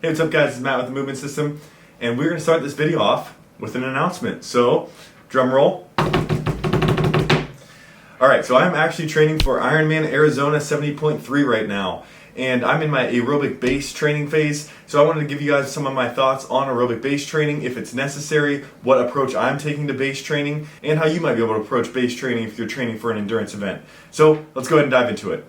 Hey, what's up guys, it's Matt with the Movement System, and we're going to start this video off with an announcement. So, drum roll. Alright, so I'm actually training for Ironman Arizona 70.3 right now, and I'm in my aerobic base training phase, so I wanted to give you guys some of my thoughts on aerobic base training, if it's necessary, what approach I'm taking to base training, and how you might be able to approach base training if you're training for an endurance event. So, let's go ahead and dive into it.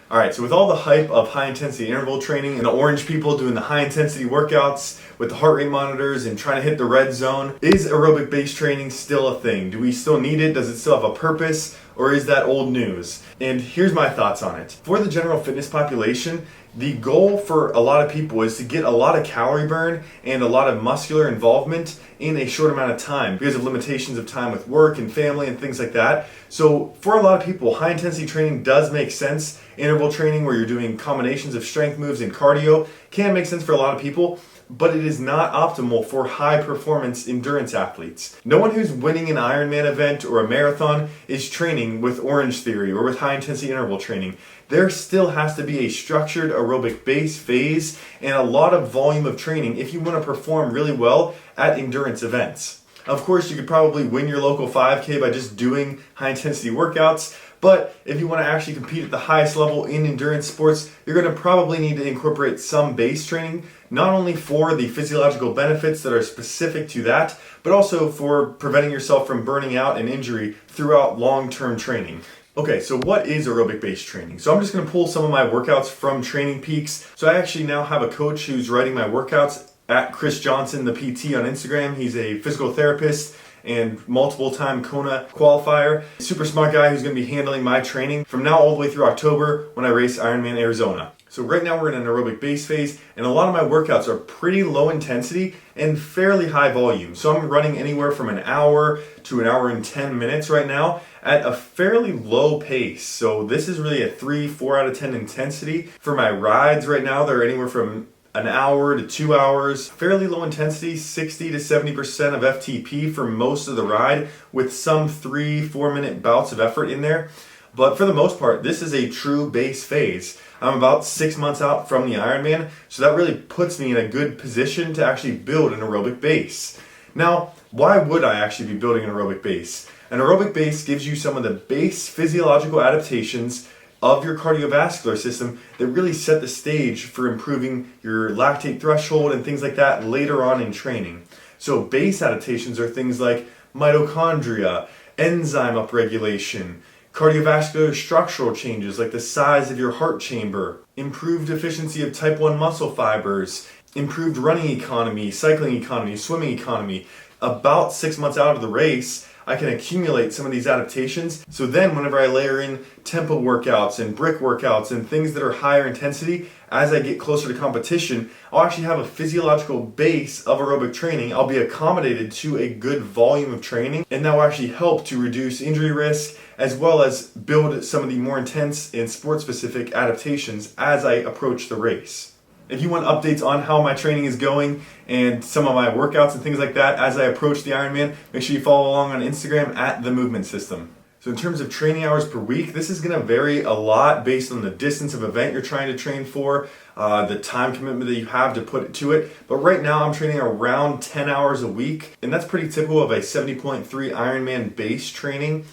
Alright, so with all the hype of high intensity interval training and the orange people doing the high intensity workouts with the heart rate monitors and trying to hit the red zone, is aerobic base training still a thing? Do we still need it? Does it still have a purpose? Or is that old news? And here's my thoughts on it. For the general fitness population, the goal for a lot of people is to get a lot of calorie burn and a lot of muscular involvement in a short amount of time because of limitations of time with work and family and things like that. So for a lot of people, high intensity training does make sense. Interval training where you're doing combinations of strength moves and cardio can make sense for a lot of people, but it is not optimal for high performance endurance athletes. No one who's winning an Ironman event or a marathon is training with Orange Theory or with high intensity interval training. There still has to be a structured aerobic base phase and a lot of volume of training if you want to perform really well at endurance events. Of course, you could probably win your local 5K by just doing high intensity workouts, but if you want to actually compete at the highest level in endurance sports, you're going to probably need to incorporate some base training, not only for the physiological benefits that are specific to that, but also for preventing yourself from burning out and injury throughout long-term training. Okay, so what is aerobic base training? So I'm just going to pull some of my workouts from Training Peaks. So I actually now have a coach who's writing my workouts at Chris Johnson, the PT on Instagram. He's a physical therapist and multiple time Kona qualifier. Super smart guy who's going to be handling my training from now all the way through October when I race Ironman Arizona. So right now we're in an aerobic base phase, and a lot of my workouts are pretty low intensity and fairly high volume. So I'm running anywhere from an hour to an hour and 10 minutes right now at a fairly low pace. So this is really a 3-4 out of 10 intensity. For my rides right now, they're anywhere from an hour to 2 hours, fairly low intensity, 60 to 70% of FTP for most of the ride, with some 3-4 minute bouts of effort in there. But for the most part, this is a true base phase. I'm about 6 months out from the Ironman, so that really puts me in a good position to actually build an aerobic base. Now, why would I actually be building an aerobic base? An aerobic base gives you some of the base physiological adaptations of your cardiovascular system that really set the stage for improving your lactate threshold and things like that later on in training. So base adaptations are things like mitochondria, enzyme upregulation, cardiovascular structural changes like the size of your heart chamber, improved efficiency of type 1 muscle fibers, improved running economy, cycling economy, swimming economy. About 6 months out of the race, I can accumulate some of these adaptations. So then whenever I layer in tempo workouts and brick workouts and things that are higher intensity, as I get closer to competition, I'll actually have a physiological base of aerobic training. I'll be accommodated to a good volume of training, and that will actually help to reduce injury risk as well as build some of the more intense and sport-specific adaptations as I approach the race. If you want updates on how my training is going and some of my workouts and things like that as I approach the Ironman, make sure you follow along on Instagram at The Movement System. So in terms of training hours per week, this is going to vary a lot based on the distance of event you're trying to train for, the time commitment that you have to put to it. But right now I'm training around 10 hours a week, and that's pretty typical of a 70.3 Ironman base training.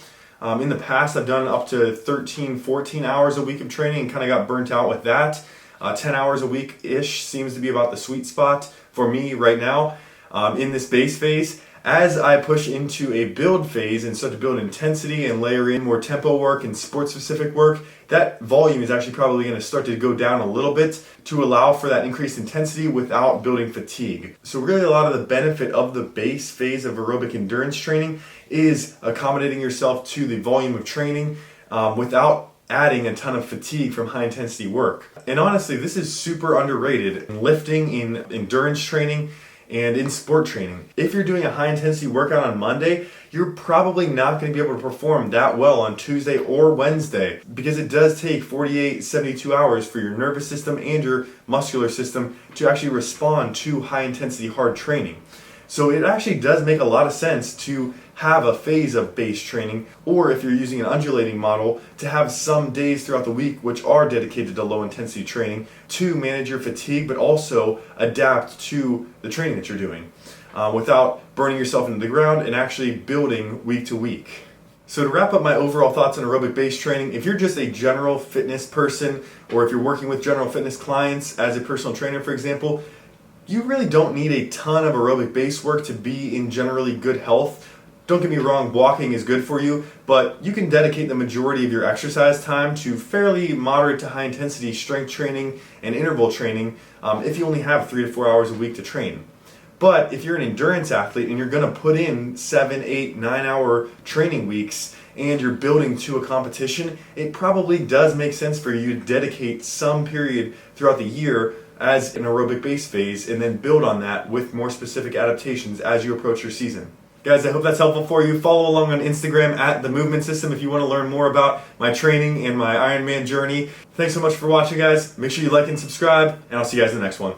In the past, I've done up to 13, 14 hours a week of training and kind of got burnt out with that. 10 hours a week-ish seems to be about the sweet spot for me right now in this base phase. As I push into a build phase and start to build intensity and layer in more tempo work and sport-specific work, that volume is actually probably going to start to go down a little bit to allow for that increased intensity without building fatigue. So really a lot of the benefit of the base phase of aerobic endurance training is accommodating yourself to the volume of training without adding a ton of fatigue from high intensity work. And honestly, this is super underrated in lifting, in endurance training, and in sport training. If you're doing a high intensity workout on Monday, you're probably not going to be able to perform that well on Tuesday or Wednesday because it does take 48, 72 hours for your nervous system and your muscular system to actually respond to high intensity hard training. So it actually does make a lot of sense to have a phase of base training, or if you're using an undulating model, to have some days throughout the week which are dedicated to low intensity training to manage your fatigue, but also adapt to the training that you're doing without burning yourself into the ground and actually building week to week. So to wrap up my overall thoughts on aerobic base training, if you're just a general fitness person, or if you're working with general fitness clients as a personal trainer, for example, you really don't need a ton of aerobic base work to be in generally good health. Don't get me wrong, walking is good for you, but you can dedicate the majority of your exercise time to fairly moderate to high intensity strength training and interval training if you only have 3 to 4 hours a week to train. But if you're an endurance athlete and you're going to put in 7, 8, 9 hour training weeks and you're building to a competition, it probably does make sense for you to dedicate some period throughout the year as an aerobic base phase and then build on that with more specific adaptations as you approach your season. Guys, I hope that's helpful for you. Follow along on Instagram at The Movement System if you want to learn more about my training and my Ironman journey. Thanks so much for watching, guys. Make sure you like and subscribe, and I'll see you guys in the next one.